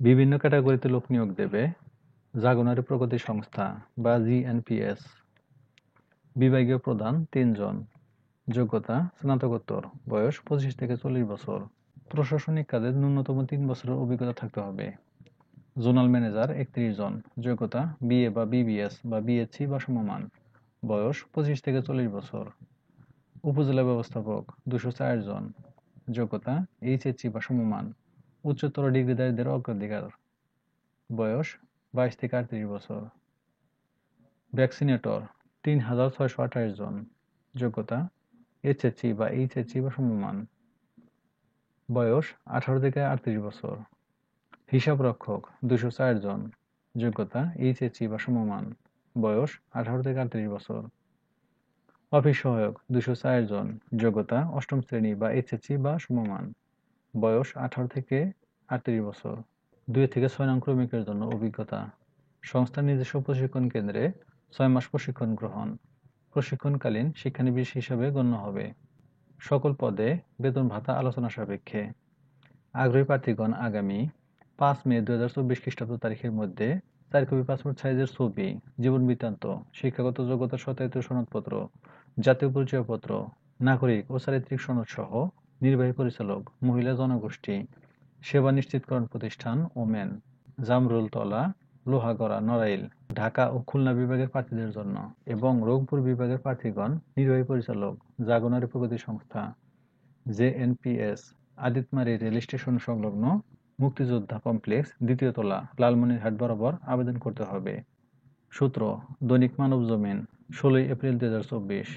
বিভিন্ন ক্যাটাগরিতে লোক নিয়োগ দেবে জাগনারী প্রগতি সংস্থা বা জিএনপিএস। বিভাগীয় প্রধান ৩ জন। যোগ্যতা স্নাতকোত্তর, বয়স 25 থেকে 40 বছর। প্রশাসনিক কাজে ন্যূনতম 3 বছরের অভিজ্ঞতা থাকতে হবে। জোনাল ম্যানেজার 31 জন। যোগ্যতা বিএ বা বিবিএস বা বিএসসি বা সমমান। বয়স 25 থেকে 40 বছর। উপজেলা ব্যবস্থাপক 204 জন। যোগ্যতা এইচএসসি বা সমমান। উচ্চতর ডিগ্রিধারীদের অগ্রাধিকার। বয়স 22 থেকে 38 বছর। ভ্যাকসিনেটর 3628 জন। যোগ্যতা এইচএসসি বা এইচএসসি বা সমমান। বয়স 18 থেকে 38 বছর। হিসাবরক্ষক 204 জন। যোগ্যতা এইচএসসি বা সমমান। বয়স 18 থেকে 38 বছর। অফিস সহায়ক 204 জন। যোগ্যতা অষ্টম শ্রেণী বা এইচএসসি বা সমমান। বয়স 18 থেকে 38 বছর। 2 থেকে 6 নং ক্রমিকের জন্য অভিজ্ঞতা। সংস্থার নিজস্ব প্রশিক্ষণ কেন্দ্রে 6 মাস প্রশিক্ষণ গ্রহণ। প্রশিক্ষণকালীন শিক্ষানবিশ হিসাবে গণ্য হবে। সকল পদে বেতন ভাতা আলোচনা সাপেক্ষে। আগ্রহী প্রার্থীগণ আগামী 5 মে 2024 খ্রিস্টাব্দ তারিখের মধ্যে 4 কপি পাসপোর্ট সাইজের ছবি, জীবন বৃত্তান্ত, শিক্ষাগত যোগ্যতা সত্যায়িত সনদপত্র, জাতীয় পরিচয়পত্র, নাগরিক ও চারিত্রিক সনদ সহ নির্বাহী পরিচালক, মহিলা জনগোষ্ঠী, সেবা নিশ্চিতকরণ প্রতিষ্ঠান ওমেন, জামরুলতলা, লোহাগড়া, নড়াইল, ঢাকা ও খুলনা বিভাগের প্রার্থীদের জন্য এবং রংপুর বিভাগের প্রার্থীগণ নির্বাহী পরিচালক, জাগনারী প্রগতি সংস্থা, জেএনপিএস, আদিতমারী রেল স্টেশন সংলগ্ন মুক্তিযোদ্ধা কমপ্লেক্স, 2য় তলা, লালমনিরহাট বরাবর আবেদন করতে হবে। সূত্র: দৈনিক মানবজমিন, 16 এপ্রিল 2024।